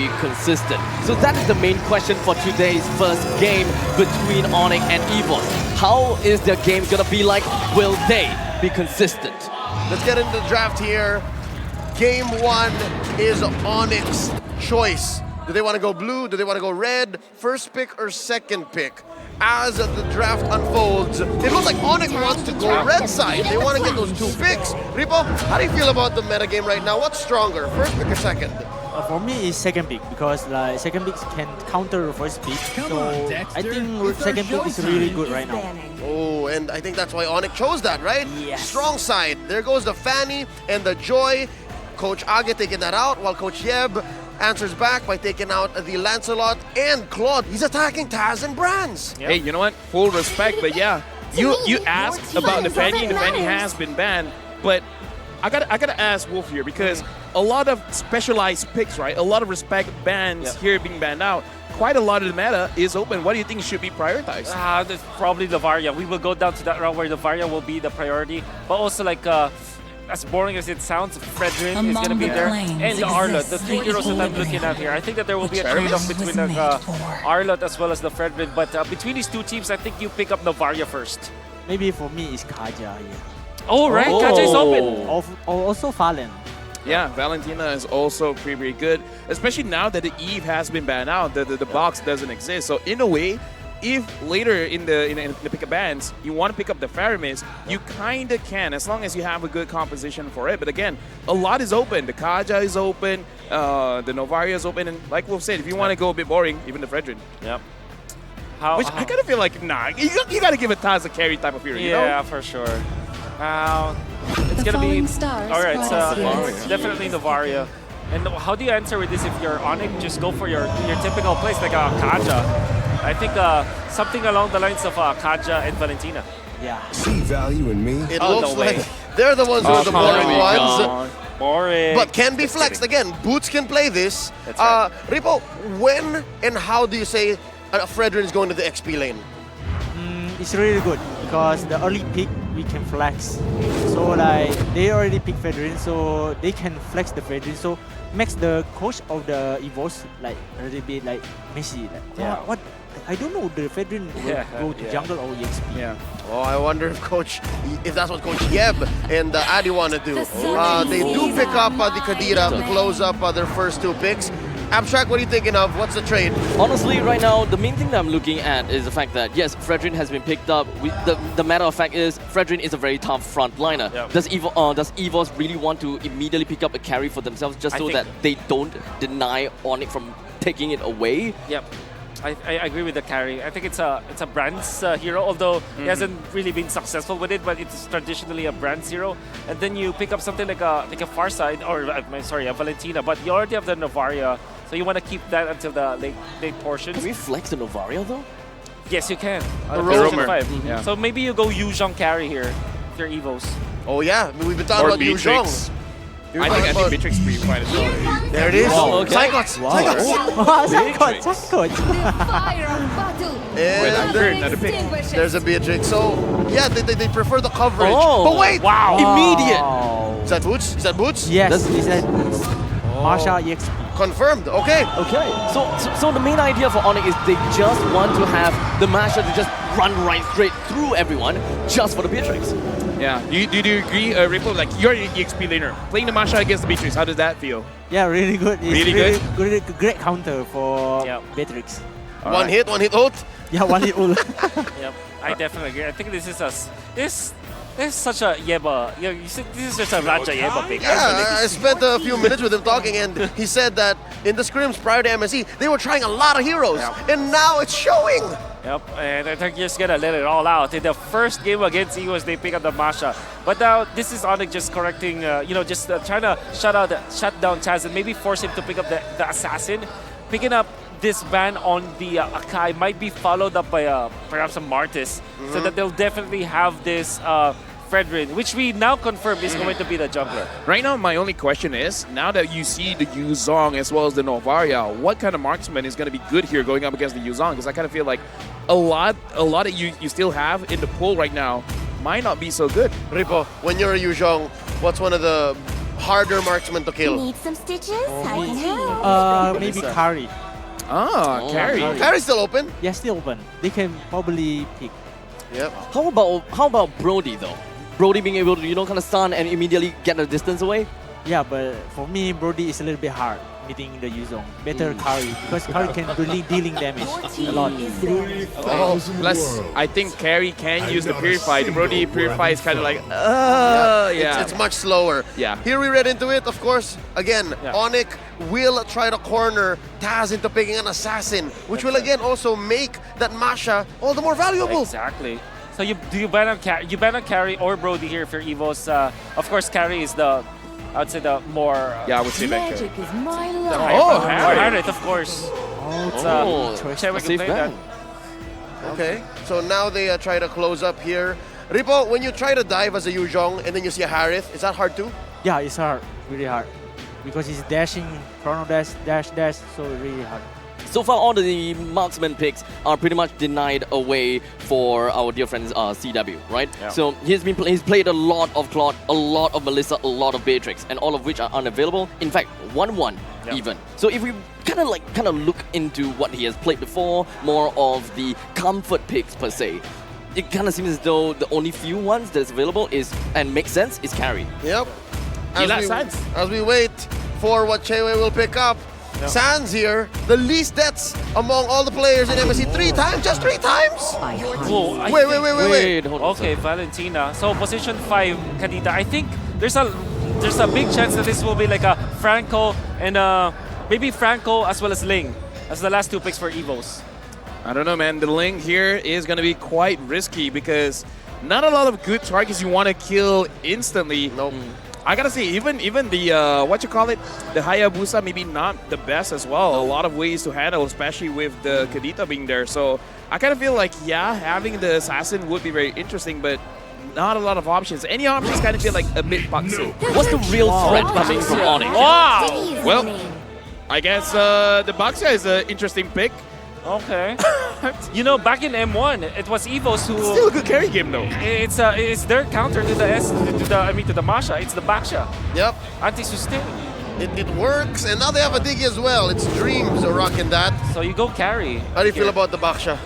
very consistent. So that is the main question for today's first game between ONIC and EVOS. How is their game gonna be like? Will they be consistent? Let's get into the draft here. Game 1 is ONIC's choice. Do they want to go blue? Do they want to go red? First pick or second pick? As the draft unfolds, it looks like ONIC wants to go red side. They want to get those 2 picks. Ripo, how do you feel about the meta game right now? What's stronger, first pick or second? For me, it's second pick because like second pick can counter the first pick. So I think second pick is really good right now. Oh, and I think that's why ONIC chose that, right? Yes. Strong side. There goes the Fanny and the Joy. Coach Age taking that out, while Coach Yeb answers back by taking out the Lancelot and Claude. He's attacking Taz and Brands. Hey, you know what? Full respect, but yeah, you asked about the Fanny. The Fanny has been banned, but I gotta ask Wolf here because a lot of specialized picks, right? A lot of respect bans here being banned out. Quite a lot of the meta is open. What do you think should be prioritized? That's probably the Varya. We will go down to that round where the Varya will be the priority, but also like as boring as it sounds, Fredrin is going to be there, and the Arlott, the 3 heroes that I'm looking at here. I think that there will be a trade-off between the Arlott as well as the Fredrin, but between these 2 teams, I think you pick up the Varya first. Maybe for me, it's Kaja here. Oh, right, Kaja is open. Also Fallen. Yeah, Valentina is also pretty good, especially now that the Eve has been banned out, the box doesn't exist. So in a way, if later in the pick-up bans you want to pick up the Faramis, you kind of can, as long as you have a good composition for it. But again, a lot is open. The Kaja is open, the Novaria is open, and like Wolf said, if you want to go a bit boring, even the Fredrin. Yep. Which I kind of feel like, nah, you got to give a Taz a carry type of hero, you know? Yeah, for sure. It's going to be... Alright, it's definitely the Varya. And how do you answer with this if you're ONIC? Just go for your typical place like a Kaja. I think something along the lines of Kaja and Valentina. Yeah. See value in me? It looks like they're the ones who are the boring ones. Boring. But can be flexed. Again, Boots can play this. That's right. Ripo, when and how do you say Fredrin is going to the XP lane? It's really good because the early pick we can flex. So like they already picked Fredrin, so they can flex the Fredrin. So makes the coach of the EVOS like a little bit like messy. Like, what? I don't know the Fredrin will go to jungle or EXP. Yeah. Oh, I wonder if that's what Coach Yeb and Adi want to do. They do pick up the Kadira to close up their first 2 picks. Abstract, what are you thinking of? What's the trade? Honestly, right now, the main thing that I'm looking at is the fact that, yes, Fredrin has been picked up. The matter of fact is, Fredrin is a very tough frontliner. Yep. Does EVOS really want to immediately pick up a carry for themselves just so that they don't deny ONIC from taking it away? Yep. I agree with the carry. I think it's a Brand's hero, although he hasn't really been successful with it, but it's traditionally a Brand's hero. And then you pick up something like a Farside, or a Valentina, but you already have the Novaria, so you want to keep that until the late portions. Can we flex the Novaria though? Yes, you can. Roamer. 5. Yeah. So maybe you go Yuzhong carry here, if you're EVOS. Oh yeah, we've been talking about Yuzhong. I think Beatrix pretty fine as well. There it is. Wow, okay. Psychots. And there's a Beatrix. So yeah, they prefer the coverage. Oh, but wait, wow. Immediate. Is that Boots? Is that Boots? Yes, is that Marsha EXP. Confirmed. Okay. Okay, so the main idea for ONIC is they just want to have the Masha to just run right straight through everyone just for the Beatrix. Yeah. Do you agree, Ripple? Like, you're an EXP laner. Playing the Masha against the Beatrix, how does that feel? Yeah, really good. It's really good? Great counter for Beatrix. One hit ult. Yeah, one hit ult. Yep, I definitely agree. I think this is such a Yeba. You said this is just a Raja Yeba pick. Yeah, I spent a few minutes with him talking, and he said that in the scrims prior to MSC, they were trying a lot of heroes, and now it's showing. Yep, and I think you're just gonna let it all out. In the first game against EVOS, they pick up the Masha. But now this is ONIC just correcting, just trying to shut down Chaz and maybe force him to pick up the Assassin. Picking up this ban on the Akai might be followed up by perhaps a Martis, so that they'll definitely have this Fredrin, which we now confirm is going to be the jungler. Right now, my only question is, now that you see the Yuzong as well as the Novaria, what kind of marksman is going to be good here going up against the Yuzong? Because I kind of feel like a lot that you still have in the pool right now might not be so good. Ripo, when you're a Yuzhong, what's one of the harder marksman to kill? Need some stitches? For I me, can help. maybe carry. Ah, carry. carry. Carry's still open. Yeah, still open. They can probably pick. Yep. How about Brody though? Brody being able to kind of stun and immediately get the distance away. Yeah, but for me, Brody is a little bit hard meeting the Yuzong. Better carry because carry can really dealing damage a lot. Oh, plus, I think carry can use the Purify. The Brody Purify is kind of like, yeah. It's much slower. Yeah. Here we read into it, of course. Again, Yeah. ONIC will try to corner Taz into picking an assassin, which will again also make that Masha all the more valuable. Exactly. So you ban on carry or Brody here for EVOS. Of course, carry is I'd say the more. Yeah, I would say that carry. Magic is my the love. hyper. Harry. Harry, of course. Oh, Chadwick safe can play that. ban. Okay, so now they try to close up here. Ripo, when you try to dive as a Yuzhong and then you see a Harith, is that hard too? Yeah, it's hard, really hard, because he's dashing, chrono dash, so really hard. So far, all the marksman picks are pretty much denied away for our dear friends CW, right? Yeah. So he's played a lot of Claude, a lot of Melissa, a lot of Beatrix, and all of which are unavailable. In fact, 1-1 Yeah. even. So if we kind of look into what he has played before, more of the comfort picks per se, it kind of seems as though the only few ones that's available and makes sense is carry. Yep. Sans. As we wait for what Chewe will pick up, Sans here, the least deaths among all the players in MSC. 3 times, just 3 times? Whoa, I Wait, think- wait. Hold on. Okay, Valentina. So position 5, Kadita. I think there's a big chance that this will be like a Franco and maybe Franco as well as Ling as the last 2 picks for EVOS. I don't know, man. The Ling here is going to be quite risky because not a lot of good targets you want to kill instantly. Nope. I gotta say, even the the Hayabusa maybe not the best as well. A lot of ways to handle, especially with the Kadita being there. So I kind of feel like, yeah, having the assassin would be very interesting, but not a lot of options. Any options kind of feel like a bit boxy. What's the real threat coming from ONIC? Wow! Well, I guess the Baxia is an interesting pick. Okay. You know, back in M1, it was EVOS who. Still a good carry game though. It's their counter to the Masha. It's the Baksha. Yep. Anti-sustain. It works, and now they have a Diggy as well. It's Dreams are rocking that. So you go carry. How do you feel about the Baksha?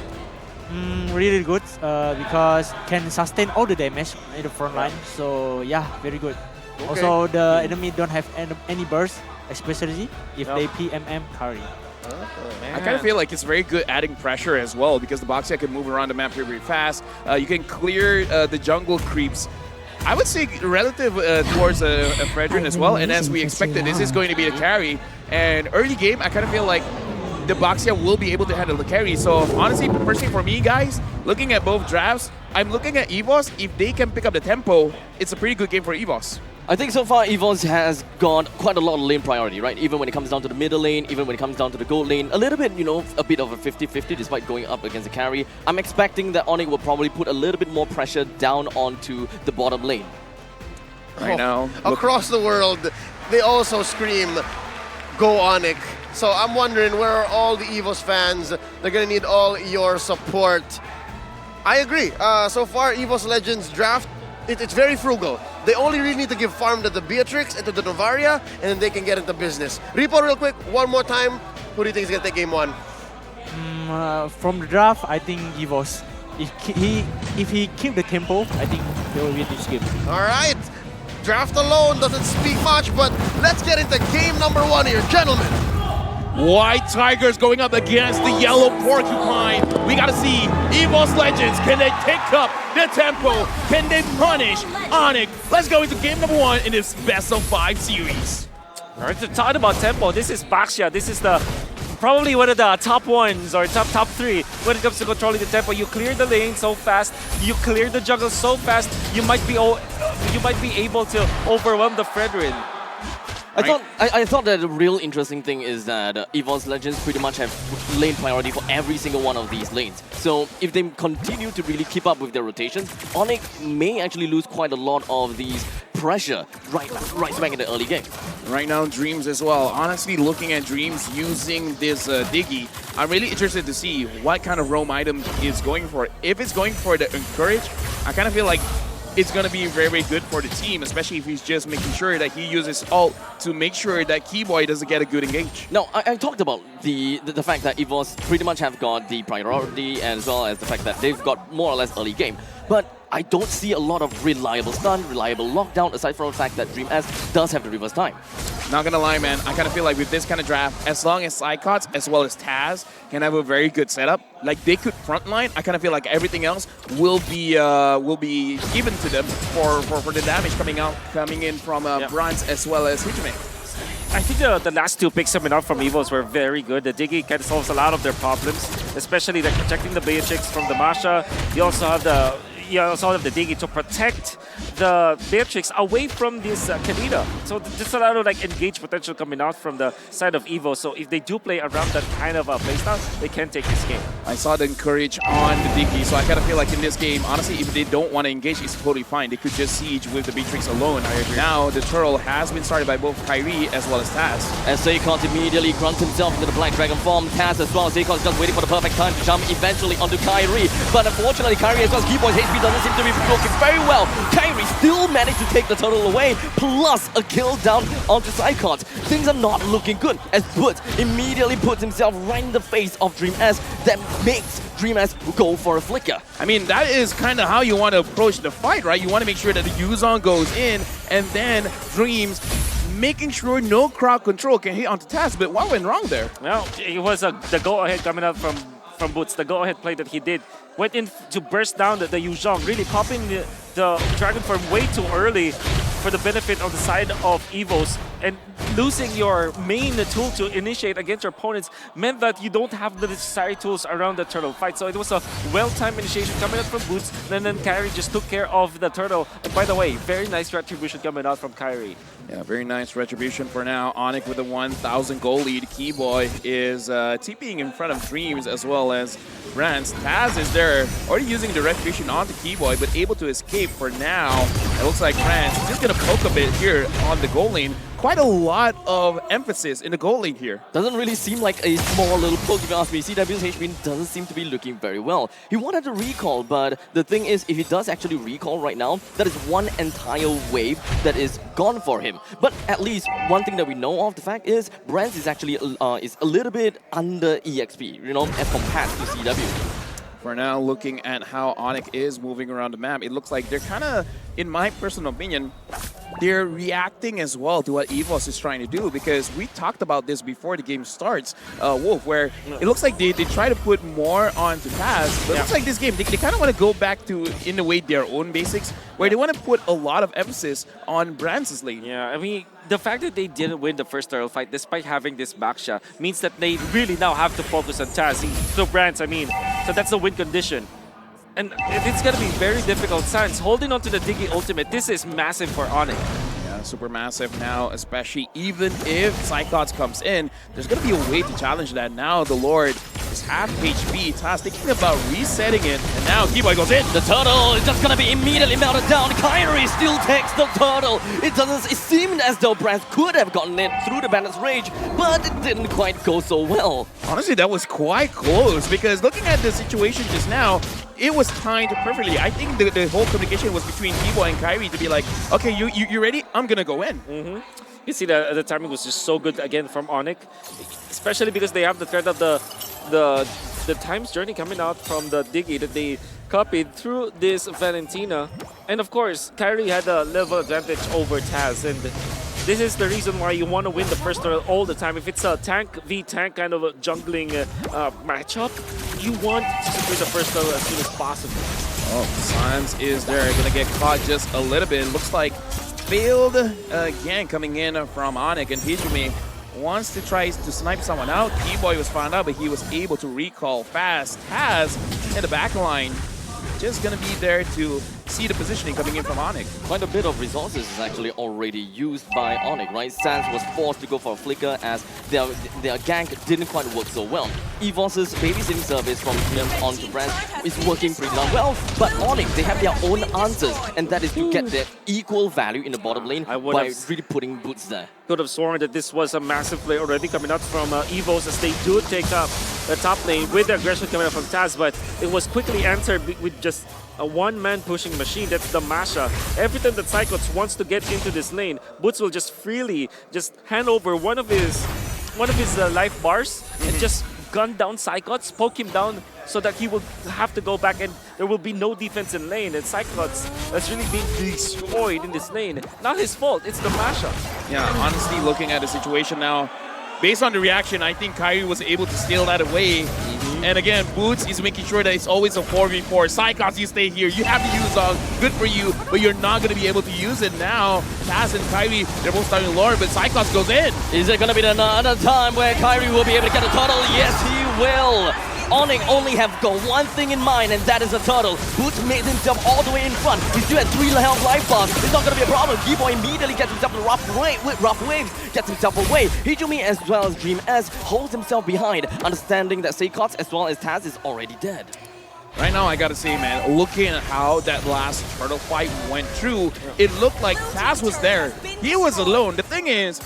Really good because can sustain all the damage in the front line. So yeah, very good. Okay. Also, the enemy don't have any burst, especially if Yep. they PMM carry. I kind of feel like it's very good adding pressure as well because the Baxia can move around the map very, very fast. You can clear the jungle creeps. I would say relative towards a Fredrin as well. And as we expected, this is going to be the carry. And early game, I kind of feel like the Baxia will be able to handle the carry. So honestly, personally for me, guys, looking at both drafts, I'm looking at EVOS. If they can pick up the tempo, it's a pretty good game for EVOS. I think so far EVOS has got quite a lot of lane priority, right? Even when it comes down to the middle lane, even when it comes down to the gold lane, a little bit, a bit of a 50-50 despite going up against the carry. I'm expecting that ONIC will probably put a little bit more pressure down onto the bottom lane. Right now, Across the world, they also scream, "Go ONIC." So I'm wondering, where are all the EVOS fans? They're gonna need all your support. I agree. So far, EVOS Legends draft, it's very frugal. They only really need to give farm to the Beatrix and to the Novaria, and then they can get into business. Repo, real quick, one more time. Who do you think is gonna take game 1? From the draft, I think EVOS. If he keep the tempo, I think they will win this game. All right. Draft alone doesn't speak much, but let's get into game number 1 here, gentlemen. White Tigers going up against the Yellow Porcupine. We gotta see EVOS Legends. Can they pick up the tempo? Can they punish ONIC? Let's go into game number 1 in this best of 5 series. All right, to talk about tempo, this is Baksha. This is probably one of the top ones or top 3 when it comes to controlling the tempo. You clear the lane so fast, you clear the jungle so fast, you might be able to overwhelm the Fredrin. I thought that the real interesting thing is that EVOS Legends pretty much have lane priority for every single one of these lanes. So if they continue to really keep up with their rotations, ONIC may actually lose quite a lot of these pressure right smack in the early game. Right now, Dreams as well. Honestly, looking at Dreams using this Diggy, I'm really interested to see what kind of roam item is going for. If it's going for the Encourage, I kind of feel like it's going to be very, very good for the team, especially if he's just making sure that he uses ult to make sure that Keyboy doesn't get a good engage. Now, I talked about the fact that EVOS pretty much have got the priority as well as the fact that they've got more or less early game. But I don't see a lot of reliable stun, reliable lockdown, aside from the fact that DreamS does have the reverse time. Not gonna lie, man, I kind of feel like with this kind of draft, as long as Psychots as well as Taz can have a very good setup, like they could frontline, I kind of feel like everything else will be given to them for the damage coming in from Bronze as well as Hijime. I think the last two picks coming out from EVOS were very good. The Diggy kind of solves a lot of their problems, especially like protecting the Beatrix from the Masha. You also have the Diggy to protect the Beatrix away from this Kadita. So there's a lot of like engaged potential coming out from the side of EVO. So if they do play around that kind of playstyle, they can take this game. I saw the encourage on the Diggy, so I kind of feel like in this game, honestly, if they don't want to engage, it's totally fine. They could just siege with the Beatrix alone. Now the turtle has been started by both Kyrie as well as Taz. As Zaycon immediately grunts himself into the Black Dragon form, Taz as well. Zaycon's just waiting for the perfect time to jump eventually onto Kyrie. But unfortunately, Kyrie as well as Keyboy's HP doesn't seem to be working very well. Kyrie still managed to take the turtle away, plus a kill down onto Zaycon. Things are not looking good as Butz immediately puts himself right in the face of DreamS. That makes DreamS go for a flicker. I mean, that is kind of how you want to approach the fight, right? You want to make sure that the Yuzong goes in, and then Dreams making sure no crowd control can hit onto Taz. But what went wrong there? Well, it was the go-ahead coming out from Butz. The go-ahead play that he did went in to burst down the Yuzhong, really popping the Dragon Form way too early for the benefit of the side of EVOS, and losing your main tool to initiate against your opponents meant that you don't have the necessary tools around the turtle fight. So it was a well-timed initiation coming out from Boots, and then Kyrie just took care of the turtle. And by the way, very nice retribution coming out from Kyrie. Yeah, very nice retribution for now. ONIC with a 1,000 goal lead. Keyboy is TPing in front of Dreams as well as Rance. Taz is there, already using the retribution onto Keyboy, but able to escape for now. It looks like Rance is just going to poke a bit here on the goal lane. Quite a lot of emphasis in the goal lane here. Doesn't really seem like a small little poke if you ask me. CW's HP doesn't seem to be looking very well. He wanted to recall, but the thing is, if he does actually recall right now, that is one entire wave that is gone for him. But at least one thing that we know of the fact is Brand is actually is a little bit under EXP, you know, as compared to CW. For now, looking at how ONIC is moving around the map, it looks like they're kind of, in my personal opinion, they're reacting as well to what EVOS is trying to do, because we talked about this before the game starts, Wolf, where it looks like they try to put more onto Taz, but it looks like this game, they kind of want to go back to, in a way, their own basics, where they want to put a lot of emphasis on Brand's lane. Yeah, I mean, the fact that they didn't win the first turtle fight despite having this backsha means that they really now have to focus on Taz. So Brands, I mean, so that's the win condition. And it's going to be very difficult. Sans holding on to the Diggy ultimate, this is massive for ONIC. Yeah, super massive now, especially even if Psychots comes in, there's going to be a way to challenge that. Now the Lord is half HP. Taz thinking about resetting it, and now Keyboy goes in. The turtle is just gonna be immediately melted down. Kyrie still takes the turtle. It seemed as though Brand could have gotten it through the Bandit's Rage, but it didn't quite go so well. Honestly, that was quite close, because looking at the situation just now, it was timed perfectly. I think the whole communication was between Keyboy and Kyrie to be like, okay, you ready? I'm gonna go in. You see the timing was just so good again from ONIC, especially because they have the threat of the time's journey coming out from the Diggy that they copied through this Valentina. And of course, Kyrie had a level advantage over Taz, and this is the reason why you want to win the first turtle all the time. If it's a tank v tank kind of a jungling matchup, you want to secure the first turtle as soon as possible. Oh, Sans is there, gonna get caught just a little bit. Looks like failed again coming in from ONIC, and Hijime wants to try to snipe someone out. Keyboy was found out, but he was able to recall fast. Taz in the back line, just gonna be there to see the positioning coming in from ONIC. Quite a bit of resources is actually already used by ONIC, right? Sans was forced to go for a flicker as their gank didn't quite work so well. EVOS's babysitting service from him onto Brand is working pretty darn well, but ONIC, they have their own answers, and that is to get their equal value in the bottom lane by really putting boots there. could have sworn that this was a massive play already coming out from EVOS as they do take up the top lane with the aggression coming out from Taz, but it was quickly answered with just a one-man pushing machine. That's the Masha. Every time that Cyclops wants to get into this lane, Boots will just freely just hand over one of his life bars and just gun down Cyclops, poke him down so that he will have to go back and there will be no defense in lane. And Cyclops has really been destroyed in this lane. Not his fault, it's the Masha. Yeah, honestly, looking at the situation now, based on the reaction, I think Kyrie was able to steal that away. And again, Boots is making sure that it's always a 4v4. Cyclops, you stay here. You have the use on. Good for you, but you're not going to be able to use it now. Taz and Kyrie, they're both starting to lure, but Cyclops goes in. Is it going to be another time where Kyrie will be able to get a turtle? Yes, he will. ONIC only have got one thing in mind, and that is a turtle. Boots made himself all the way in front. He still had 3 health life bars. It's not going to be a problem. Keyboy immediately gets himself a rough waves, gets himself away. Hijumi as well as Dream S holds himself behind, understanding that Seikots as well as Taz is already dead. Right now, I gotta say, man, looking at how that last turtle fight went through, it looked like Taz was there. He was alone. The thing is,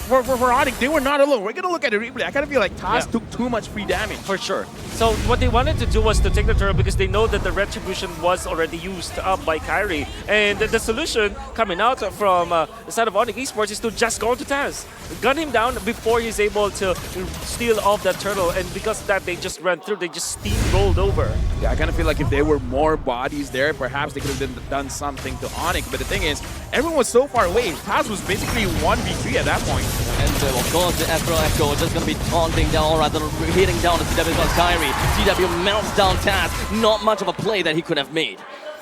for ONIC, they were not alone. We're gonna look at the replay. I kind of feel like Taz took too much free damage. For sure. So what they wanted to do was to take the turtle because they know that the retribution was already used up by Kyrie. And the solution coming out from the side of ONIC Esports is to just go to Taz. Gun him down before he's able to steal off that turtle. And because of that, they just ran through. They just steamrolled over. Yeah, I kind of feel like if there were more bodies there, perhaps they could have done something to ONIC. But the thing is, everyone was so far away. Taz was basically 1v3 at that point. And of course, the Astro Echo is just going to be taunting down, or rather hitting down the CW plus Kyrie. CW melts down Taz. Not much of a play that he could have made.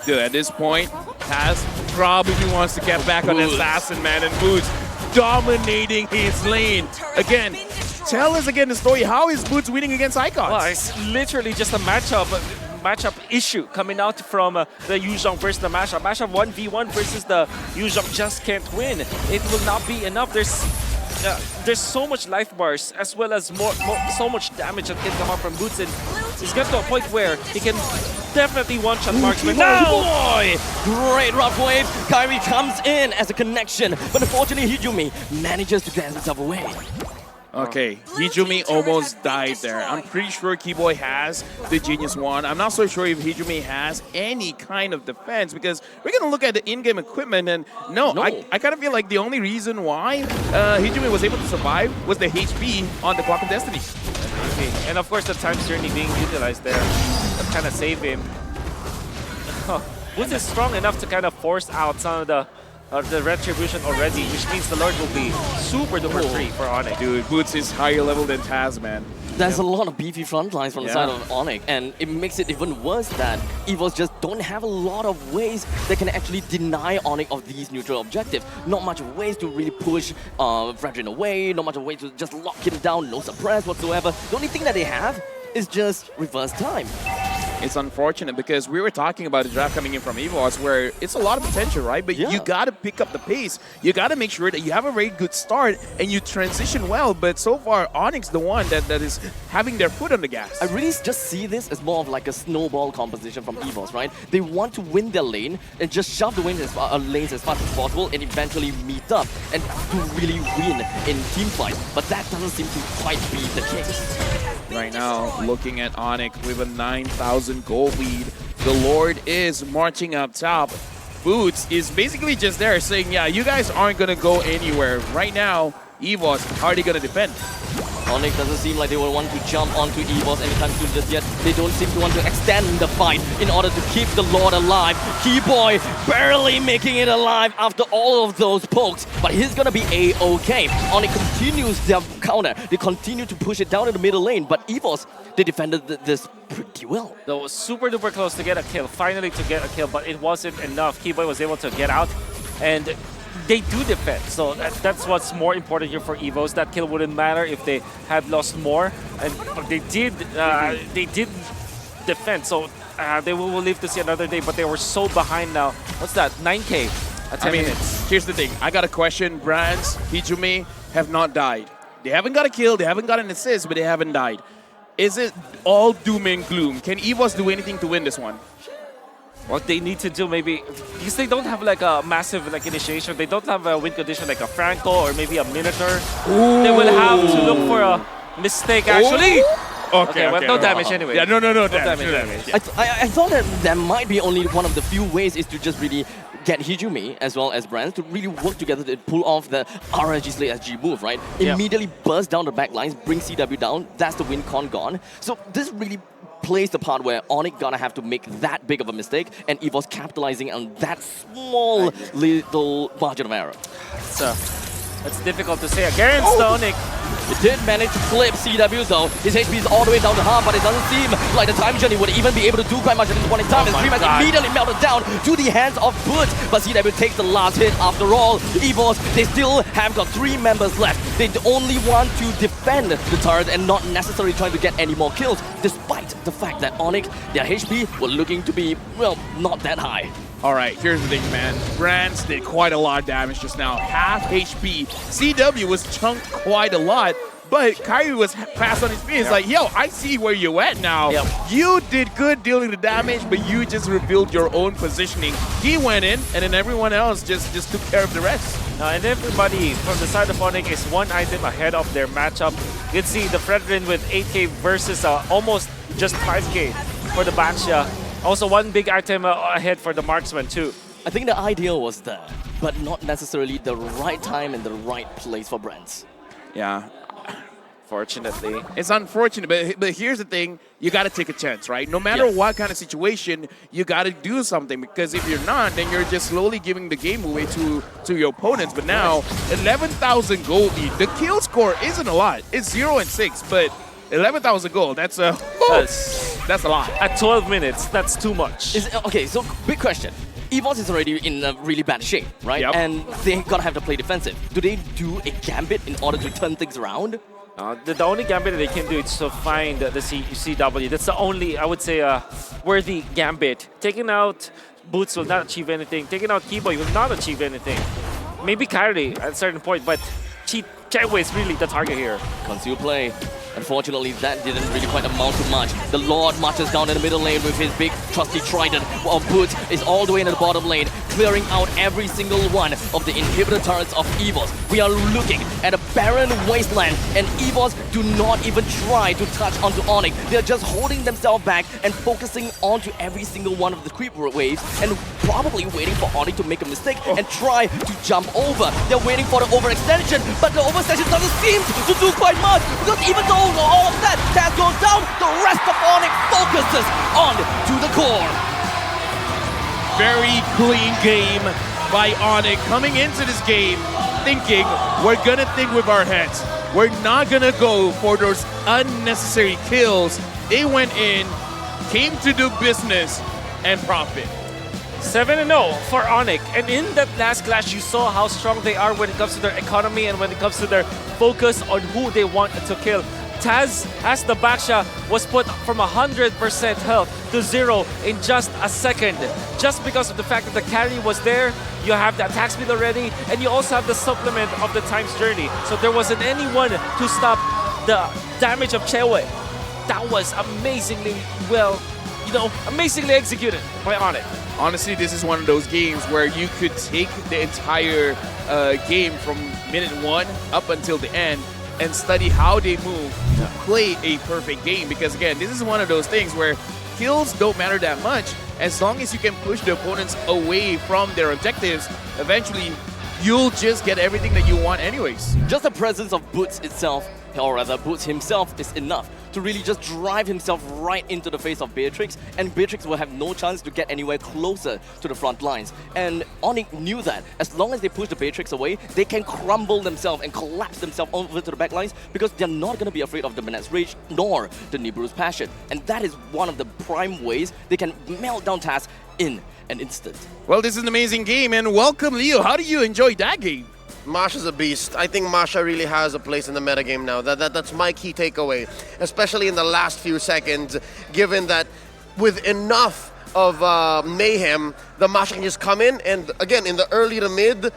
Dude, at this point, Taz probably wants to get back on Assassin, man, and Boots dominating his lane. Again, tell us again the story. How is Boots winning against Icons? Well, it's literally just a matchup issue coming out from the Yuzhong versus the Masha. Masha 1v1 versus the Yuzhong just can't win. It will not be enough. There's so much life bars as well as so much damage that can come out from Boots, and he's got to a point where he can definitely one-shot marksman. Boy! Great rough wave. Kyrie comes in as a connection, but unfortunately Hijumi manages to get himself away. Okay, Hijumi almost died there. I'm pretty sure Keyboy has the Genius Wand. I'm not so sure if Hijumi has any kind of defense because we're going to look at the in-game equipment and no. I kind of feel like the only reason why Hijumi was able to survive was the HP on the Clock of Destiny. Okay. And of course the Time's Journey being utilized there to kind of save him. Boots is strong enough to kind of force out some of the retribution already, which means the Lord will be super duper free for ONIC. Dude, Boots is higher level than Taz, man. There's a lot of beefy front lines from the side of ONIC, and it makes it even worse that EVOS just don't have a lot of ways that can actually deny ONIC of these neutral objectives. Not much of ways to really push Fredrin away, not much of ways to just lock him down, no suppress whatsoever. The only thing that they have is just reverse time. It's unfortunate because we were talking about the draft coming in from EVOS where it's a lot of potential, right? But you got to pick up the pace. You got to make sure that you have a very good start and you transition well. But so far, ONIC's the one that is having their foot on the gas. I really just see this as more of like a snowball composition from EVOS, right? They want to win their lane and just shove the lanes as fast as possible and eventually meet up and to really win in team fights. But that doesn't seem to quite be the case. Right now, looking at ONIC with a 9,000 gold lead. The Lord is marching up top. Boots is basically just there saying, yeah, you guys aren't going to go anywhere. Right now, EVOS, how are they going to defend? ONIC doesn't seem like they will want to jump onto EVOS anytime soon just yet. They don't seem to want to extend the fight in order to keep the Lord alive. Keyboy barely making it alive after all of those pokes, but he's gonna be A-OK. ONIC continues their counter. They continue to push it down in the middle lane, but EVOS, they defended this pretty well. That was super duper close to get a kill, finally to get a kill, but it wasn't enough. Keyboy was able to get out, and they do defend, so that's what's more important here for EVOS. That kill wouldn't matter if they had lost more, and they did defend, so they will live to see another day, but they were so behind now. What's that, 9K at 10 minutes? Here's the thing, I got a question. Brands, Hijumi have not died. They haven't got a kill, they haven't got an assist, but they haven't died. Is it all doom and gloom? Can EVOS do anything to win this one? What they need to do maybe, because they don't have like a massive like initiation, they don't have a win condition like a Franco or maybe a Minotaur. They will have to look for a mistake actually. Okay, well, no damage anyway. Yeah, no damage. damage. I thought that there might be only one of the few ways is to just really get Hijumi as well as Brands to really work together to pull off the RSG Slay SG move, right? Yeah. Immediately burst down the back lines, bring CW down, that's the win con gone. So this really plays the part where ONIC gonna have to make that big of a mistake and EVOS capitalizing on that small little margin of error. That's difficult to say against ONIC. It did manage to flip CW though. His HP is all the way down to half, but it doesn't seem like the time journey would even be able to do quite much at this point in time. Oh As my Cream has God. immediately melted down to the hands of Butch, but CW takes the last hit after all. EVOS, they still have got 3 members left. They only want to defend the turret and not necessarily trying to get any more kills, despite the fact that ONIC, their HP were looking to be, well, not that high. All right, here's the thing, man. Brands did quite a lot of damage just now. Half HP. CW was chunked quite a lot, but Kyrie was fast on his feet. It's like, yo, I see where you at now. Yep. You did good dealing the damage, but you just revealed your own positioning. He went in, and then everyone else just took care of the rest. And everybody from the side of ONIC is 1 item ahead of their matchup. You can see the Fredrin with 8k versus almost just 5k for the Baxia. Also 1 big item ahead for the Marksman too. I think the idea was there, but not necessarily the right time and the right place for Brands. Yeah, Fortunately. it's unfortunate, but here's the thing. You got to take a chance, right? No matter Yes. what kind of situation, you got to do something, because if you're not, then you're just slowly giving the game away to your opponents. But now, 11,000 gold lead. The kill score isn't a lot. It's 0 and 6, but 11,000 gold, that's a lot. At 12 minutes, that's too much. Okay, so big question. EVOS is already in a really bad shape, right? Yep. And they gotta have to play defensive. Do they do a gambit in order to turn things around? The only gambit that they can do is to find the CW. That's the only, I would say, worthy gambit. Taking out Boots will not achieve anything. Taking out Keyboy will not achieve anything. Maybe Kyrie at a certain point, but Chaiwei is really the target here. Conceal play. Unfortunately, that didn't really quite amount to much. The Lord marches down in the middle lane with his big trusty trident, while Boots is all the way in the bottom lane, clearing out every single one of the inhibitor turrets of EVOS. We are looking at a barren wasteland, and EVOS do not even try to touch onto ONIC. They're just holding themselves back and focusing onto every single one of the creep waves, and probably waiting for ONIC to make a mistake and try to jump over. They're waiting for the overextension, but the overextension doesn't seem to do quite much, because even though all of that goes down, the rest of ONIC focuses on to the core. Very clean game by ONIC coming into this game thinking we're gonna think with our heads. We're not gonna go for those unnecessary kills. They went in, came to do business, and profit. 7-0 for ONIC. And in that last clash, you saw how strong they are when it comes to their economy and when it comes to their focus on who they want to kill. Taz, as the Baxia, was put from 100% health to 0 in just a second. Just because of the fact that the carry was there, you have the attack speed already, and you also have the supplement of the time's journey. So there wasn't anyone to stop the damage of Chaiwei. That was amazingly amazingly executed by ONIC. Honestly, this is one of those games where you could take the entire game from minute 1 up until the end and study how they move to play a perfect game. Because again, this is one of those things where kills don't matter that much. As long as you can push the opponents away from their objectives, eventually you'll just get everything that you want anyways. Just the presence of Boots itself, or rather Boots himself, is enough to really just drive himself right into the face of Beatrix, and Beatrix will have no chance to get anywhere closer to the front lines. And ONIC knew that as long as they push the Beatrix away, they can crumble themselves and collapse themselves over to the back lines, because they're not going to be afraid of the Manet's Rage nor the Nibiru's Passion. And that is one of the prime ways they can melt down Taz in an instant. Well, this is an amazing game, and welcome, Leo. How do you enjoy that game? Masha's a beast. I think Masha really has a place in the metagame now. That's my key takeaway, especially in the last few seconds, given that with enough of mayhem, the Masha can just come in, and again, in the early to mid,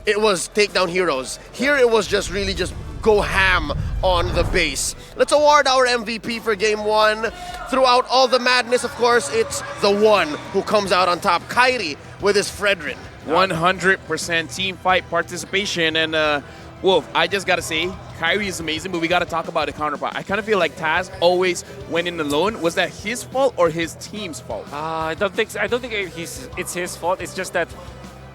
it was take down heroes. Here it was just really just go ham on the base. Let's award our MVP for Game 1 throughout all the madness, of course, it's the one who comes out on top, Kairi, with his Fredrin. 100% team fight participation. And Wolf, I just gotta say, Kairi is amazing, but we gotta talk about the counterpart. I kind of feel like Taz always went in alone. Was that his fault or his team's fault? I don't think it's his fault. It's just that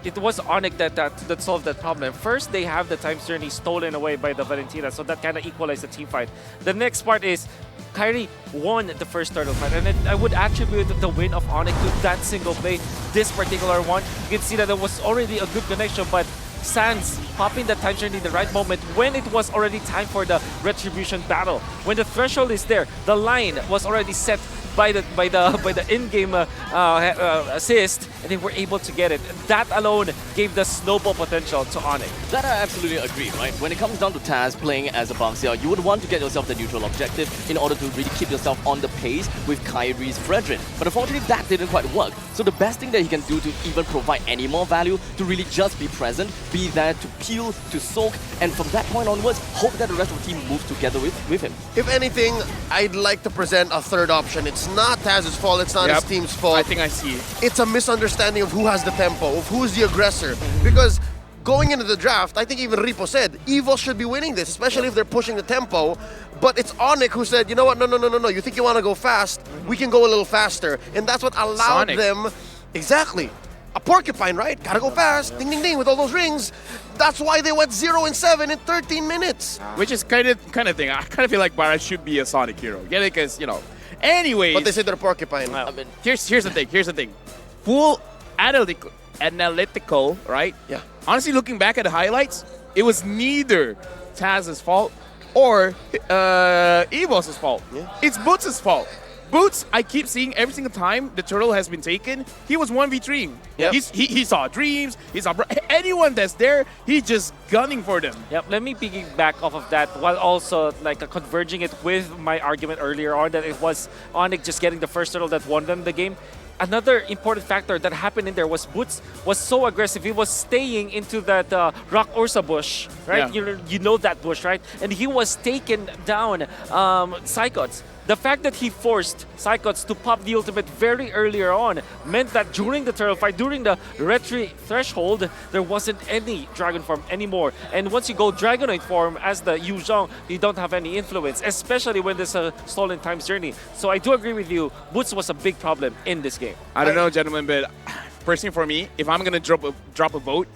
it was ONIC that solved that problem. First, they have the time journey stolen away by the Valentina, so that kind of equalized the team fight. The next part is Kairi won the first turtle fight, and I would attribute the win of ONIC to that single play. This particular one, you can see that there was already a good connection, but Sans popping the time journey in the right moment when it was already time for the retribution battle. When the threshold is there, the line was already set by the in-game assist, and they were able to get it. That alone gave the snowball potential to ONIC. That I absolutely agree, right? When it comes down to Taz playing as a bouncer, you would want to get yourself the neutral objective in order to really keep yourself on the pace with Kairi's Fredrin. But unfortunately, that didn't quite work. So the best thing that he can do to even provide any more value, to really just be present, be there to peel, to soak, and from that point onwards, hope that the rest of the team moves together with him. If anything, I'd like to present a third option. It's not Taz's fault, it's not his team's fault. I think I see it. It's a misunderstanding of who has the tempo, of who's the aggressor. Because going into the draft, I think even Ripo said, EVOS should be winning this, especially if they're pushing the tempo. But it's ONIC who said, you know what, no. You think you want to go fast? We can go a little faster. And that's what allowed them, exactly. A porcupine, right? Gotta go fast, ding, ding, ding, with all those rings. That's why they went 0-7 in 13 minutes. Which is kind of thing. I kind of feel like Bara should be a Sonic hero. Get it? Because, you know. Anyways. But they said they're porcupine. I mean, here's the thing. Full analytical, right? Yeah. Honestly, looking back at the highlights, it was neither Taz's fault or EVOS' fault. Yeah. It's Boots' fault. Boots, I keep seeing every single time the turtle has been taken, he was 1v3. Yep. He saw Dreams, he saw anyone that's there, he's just gunning for them. Yep, let me piggyback off of that while also like converging it with my argument earlier on that it was ONIC just getting the first turtle that won them the game. Another important factor that happened in there was Boots was so aggressive. He was staying into that Rock Ursa bush, right? Yeah. You know that bush, right? And he was taken down Psychots. The fact that he forced Psychots to pop the ultimate very earlier on meant that during the turtle fight, during the retry threshold, there wasn't any dragon form anymore. And once you go Dragonoid form as the Yu Zhong, you don't have any influence, especially when there's a stolen times journey. So I do agree with you, Boots was a big problem in this game. I don't know, gentlemen, but personally for me, if I'm gonna drop a vote,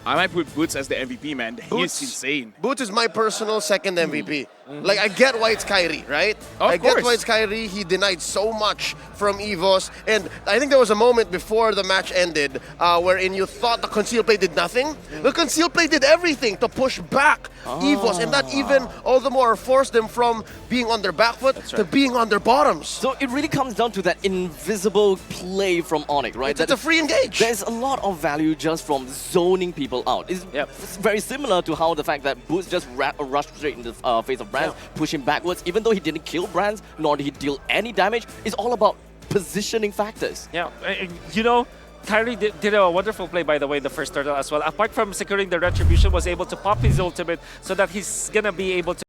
I might put Boots as the MVP, man. He's insane. Boots is my personal second MVP. Like, I get why it's Kairi, right? I get why it's Kairi. He denied so much from EVOS. And I think there was a moment before the match ended wherein you thought the conceal play did nothing. The conceal play did everything to push back EVOS. And that even all the more forced them from being on their back foot to being on their bottoms. so it really comes down to that invisible play from ONIC, right? It's a free engage. There's a lot of value just from zoning people out. It's very similar to how the fact that Boots just rushed straight in the face of Brands, pushing backwards, even though he didn't kill Brands, nor did he deal any damage. It's all about positioning factors. Yeah, you know, Kairi did a wonderful play, by the way, the first turtle as well. Apart from securing the retribution, was able to pop his ultimate so that he's gonna be able to